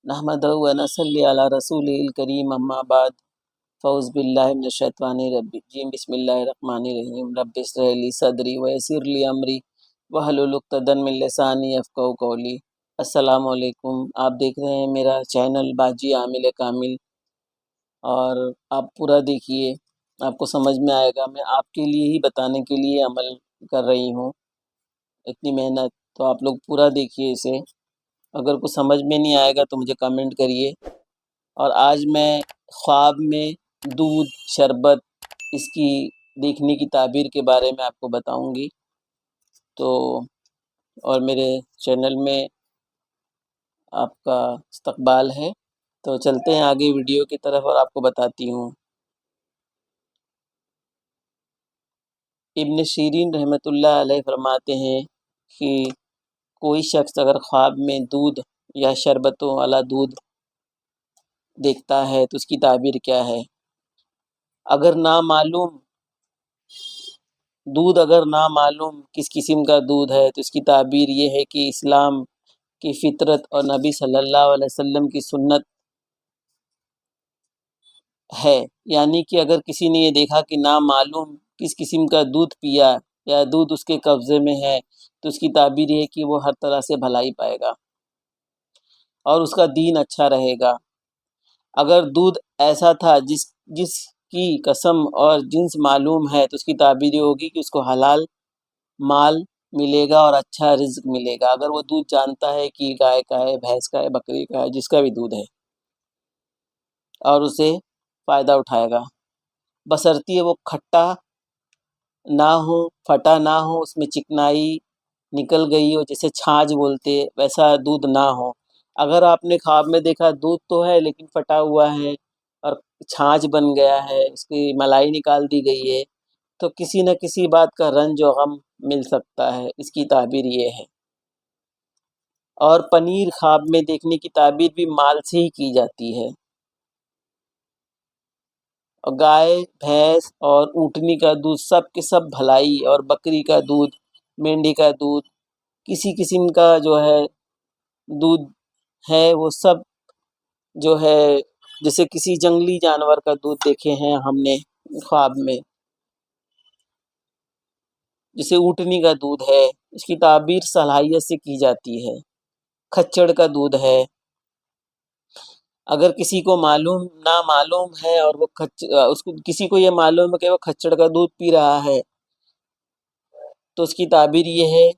نحمدہ و نصلی علی رسول الکریم اما بعد فاعوذ باللہ من الشیطان الرجیم بسم اللہ الرحمن الرحیم رب اشرح لی صدری ویسر لی امری واحلل عقدۃ من لسانی یفقہوا قولی۔ السلام علیکم، آپ دیکھ رہے ہیں میرا چینل باجی عامل کامل، اور آپ پورا دیکھیے، آپ کو سمجھ میں آئے گا۔ میں آپ کے لیے ہی بتانے کے لیے عمل کر رہی ہوں، اتنی محنت، تو آپ لوگ پورا دیکھیے اسے۔ اگر کچھ سمجھ میں نہیں آئے گا تو مجھے کمنٹ کریے۔ اور آج میں خواب میں دودھ شربت اس کی دیکھنے کی تعبیر کے بارے میں آپ کو بتاؤں گی۔ تو اور میرے چینل میں آپ کا استقبال ہے، تو چلتے ہیں آگے ویڈیو کی طرف اور آپ کو بتاتی ہوں۔ ابن شیرین رحمۃ اللہ علیہ فرماتے ہیں کہ کوئی شخص اگر خواب میں دودھ یا شربتوں والا دودھ دیکھتا ہے تو اس کی تعبیر کیا ہے؟ اگر نامعلوم کس قسم کا دودھ ہے تو اس کی تعبیر یہ ہے کہ اسلام کی فطرت اور نبی صلی اللہ علیہ وسلم کی سنت ہے۔ یعنی کہ اگر کسی نے یہ دیکھا کہ نامعلوم کس قسم کا دودھ پیا یا دودھ اس کے قبضے میں ہے تو اس کی تعبیر یہ ہے کہ وہ ہر طرح سے بھلائی پائے گا اور اس کا دین اچھا رہے گا۔ اگر دودھ ایسا تھا جس کی قسم اور جنس معلوم ہے تو اس کی تعبیر یہ ہوگی کہ اس کو حلال مال ملے گا اور اچھا رزق ملے گا۔ اگر وہ دودھ جانتا ہے کہ گائے کا ہے، بھینس کا ہے، بکری کا ہے، جس کا بھی دودھ ہے، اور اسے فائدہ اٹھائے گا، بشرطیہ وہ کھٹا نہ ہو، پھٹا نہ ہو، اس میں چکنائی نکل گئی ہو، جیسے چھاچھ بولتے، ویسا دودھ نہ ہو۔ اگر آپ نے خواب میں دیکھا دودھ تو ہے لیکن پھٹا ہوا ہے اور چھاچھ بن گیا ہے، اس کی ملائی نکال دی گئی ہے، تو کسی نہ کسی بات کا رنج و غم مل سکتا ہے، اس کی تعبیر یہ ہے۔ اور پنیر خواب میں دیکھنے کی تعبیر بھی مال سے ہی کی جاتی ہے۔ اور گائے، بھینس اور اونٹنی کا دودھ سب کے سب بھلائی، اور بکری کا دودھ، مینڈی کا دودھ، کسی قسم کا جو ہے دودھ ہے، وہ سب جو ہے، جیسے کسی جنگلی جانور کا دودھ دیکھے ہیں ہم نے خواب میں، جیسے اونٹنی کا دودھ ہے، اس کی تعبیر صلاحیت سے کی جاتی ہے۔ کھچڑ کا دودھ ہے، اگر کسی کو نامعلوم ہے اور وہ کسی کو یہ معلوم ہے کہ وہ کھچڑ کا دودھ پی رہا ہے تو اس کی تعبیر یہ ہے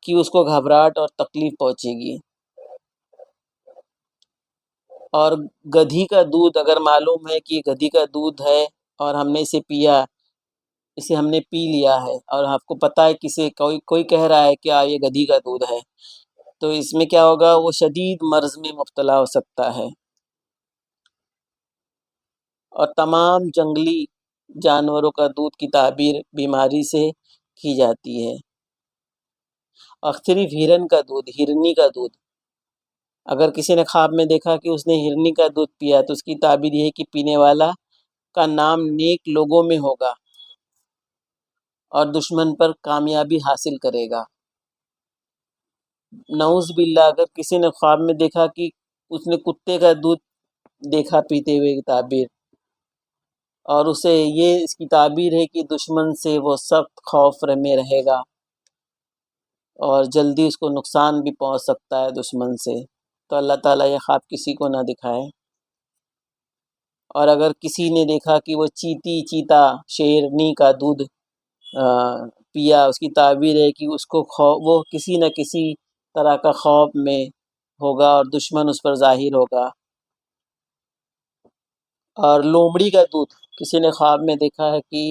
کہ اس کو گھبراہٹ اور تکلیف پہنچے گی۔ اور گدھی کا دودھ اگر معلوم ہے کہ یہ گدھی کا دودھ ہے اور ہم نے اسے ہم نے پی لیا ہے، اور آپ کو پتہ ہے کوئی کہہ رہا ہے کہ یہ گدھی کا دودھ ہے، تو اس میں کیا ہوگا، وہ شدید مرض میں مبتلا ہو سکتا ہے۔ اور تمام جنگلی جانوروں کا دودھ کی تعبیر بیماری سے کی جاتی ہے۔ اور صرف ہرنی کا دودھ، اگر کسی نے خواب میں دیکھا کہ اس نے ہرنی کا دودھ پیا تو اس کی تعبیر یہ ہے کہ پینے والا کا نام نیک لوگوں میں ہوگا اور دشمن پر کامیابی حاصل کرے گا۔ نعوذ باللہ، اگر کسی نے خواب میں دیکھا کہ اس نے کتے کا دودھ دیکھا پیتے ہوئے کی تعبیر، اور اسے یہ اس کی تعبیر ہے کہ دشمن سے وہ سخت خوف میں رہے گا اور جلدی اس کو نقصان بھی پہنچ سکتا ہے دشمن سے، تو اللہ تعالیٰ یہ خواب کسی کو نہ دکھائے۔ اور اگر کسی نے دیکھا کہ وہ چیتا شیرنی کا دودھ پیا، اس کی تعبیر ہے کہ اس کو وہ کسی نہ کسی طرح کا خوف میں ہوگا اور دشمن اس پر ظاہر ہوگا۔ اور لومڑی کا دودھ کسی نے خواب میں دیکھا ہے کہ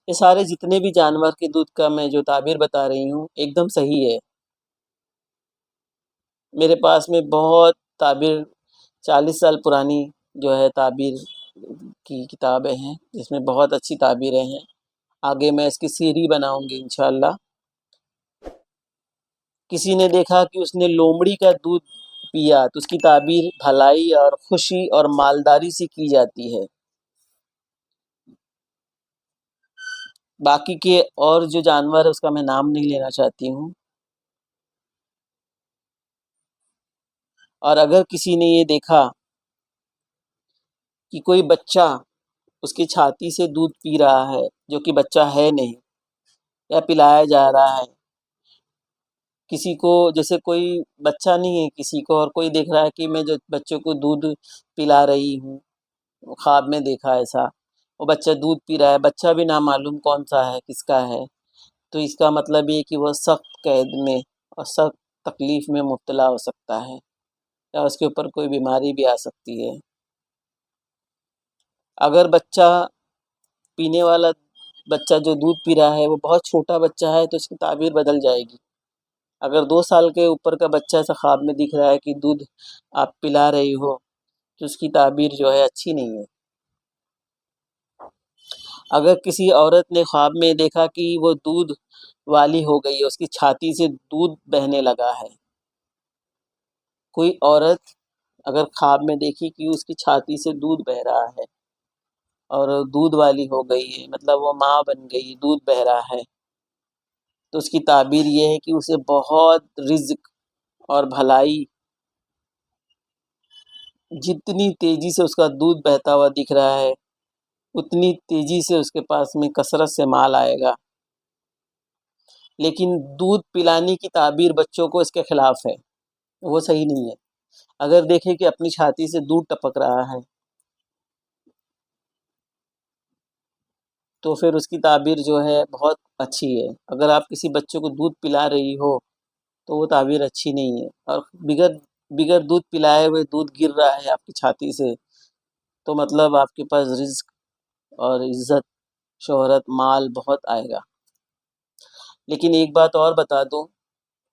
یہ سارے جتنے بھی جانور کے دودھ کا میں جو تعبیر بتا رہی ہوں ایک دم صحیح ہے۔ میرے پاس میں بہت تعبیر 40 سال پرانی جو ہے تعبیر کی کتابیں ہیں، جس میں بہت اچھی تعبیریں ہیں۔ آگے میں اس کی سیری بناؤں گی انشاءاللہ۔ کسی نے دیکھا کہ اس نے لومڑی کا دودھ پیا تو اس کی تعبیر بھلائی اور خوشی اور مالداری سے کی جاتی ہے۔ باقی کے اور جو جانور ہے اس کا میں نام نہیں لینا چاہتی ہوں. اور اگر کسی نے یہ دیکھا کہ کوئی بچہ اس کی چھاتی سے دودھ پی رہا ہے جو کہ بچہ ہے نہیں، یا پلایا جا رہا ہے کسی کو، جیسے کوئی بچہ نہیں ہے کسی کو، اور کوئی دیکھ رہا ہے کہ میں جو بچوں کو دودھ پلا رہی ہوں، خواب میں دیکھا ایسا، وہ بچہ دودھ پی رہا ہے، بچہ بھی نامعلوم کون سا ہے کس کا ہے، تو اس کا مطلب یہ کہ وہ سخت قید میں اور سخت تکلیف میں مبتلا ہو سکتا ہے، یا اس کے اوپر کوئی بیماری بھی آ سکتی ہے. اگر بچہ پینے والا بچہ جو دودھ پی رہا ہے وہ بہت چھوٹا بچہ ہے تو اس کی تعبیر بدل جائے گی. اگر 2 سال کے اوپر کا بچہ ایسا خواب میں دکھ رہا ہے کہ دودھ آپ پلا رہی ہو تو اس کی تعبیر جو ہے اچھی نہیں ہے. اگر کسی عورت نے خواب میں دیکھا کہ وہ دودھ والی ہو گئی ہے، اس کی چھاتی سے دودھ بہنے لگا ہے، کوئی عورت اگر خواب میں دیکھی کہ اس کی چھاتی سے دودھ بہہ رہا ہے اور دودھ والی ہو گئی ہے، مطلب وہ ماں بن گئی، دودھ بہہ رہا ہے، تو اس کی تعبیر یہ ہے کہ اسے بہت رزق اور بھلائی، جتنی تیزی سے اس کا دودھ بہتا ہوا دکھ رہا ہے اتنی تیزی سے اس کے پاس میں کثرت سے مال آئے گا. لیکن دودھ پلانے کی تعبیر بچوں کو اس کے خلاف ہے، وہ صحیح نہیں ہے. اگر دیکھیں کہ اپنی چھاتی سے دودھ ٹپک رہا ہے تو پھر اس کی تعبیر جو ہے بہت اچھی ہے. اگر آپ کسی بچے کو دودھ پلا رہی ہو تو وہ تعبیر اچھی نہیں ہے، اور بغیر دودھ پلائے ہوئے دودھ گر رہا ہے آپ کی چھاتی سے تو مطلب آپ کے پاس رزق اور عزت، شہرت، مال بہت آئے گا. لیکن ایک بات اور بتا دوں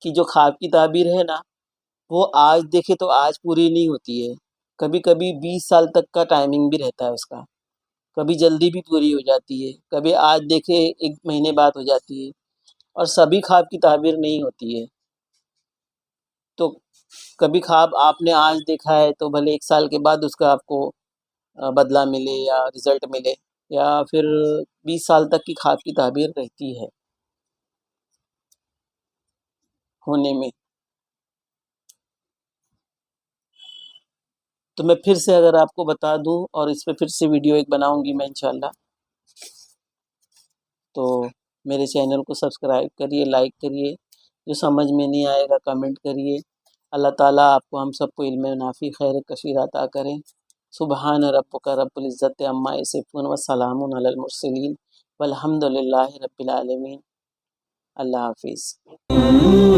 کہ جو خواب کی تعبیر ہے نا، وہ آج دیکھے تو آج پوری نہیں ہوتی ہے، کبھی کبھی 20 سال تک کا ٹائمنگ بھی رہتا ہے اس کا، کبھی جلدی بھی پوری ہو جاتی ہے، کبھی آج دیکھے 1 مہینے بعد ہو جاتی ہے، اور سبھی خواب کی تعبیر نہیں ہوتی ہے. تو کبھی خواب آپ نے آج دیکھا ہے تو بھلے 1 سال کے بعد اس کا آپ کو بدلہ ملے یا رزلٹ ملے، یا پھر 20 سال تک کی خواب کی تعبیر رہتی ہے ہونے میں. تو میں پھر سے اگر آپ کو بتا دوں، اور اس پہ پھر سے ویڈیو ایک بناؤں گی میں انشاءاللہ، تو میرے چینل کو سبسکرائب کریے، لائک کریے، جو سمجھ میں نہیں آئے گا کمنٹ کریے. اللہ تعالیٰ آپ کو ہم سب کو علم نافع خیر کثیر عطا کریں. سبحان ربک رب العزت عما یصفون وسلام علی المرسلین والحمد للہ رب العالمین. اللہ حافظ.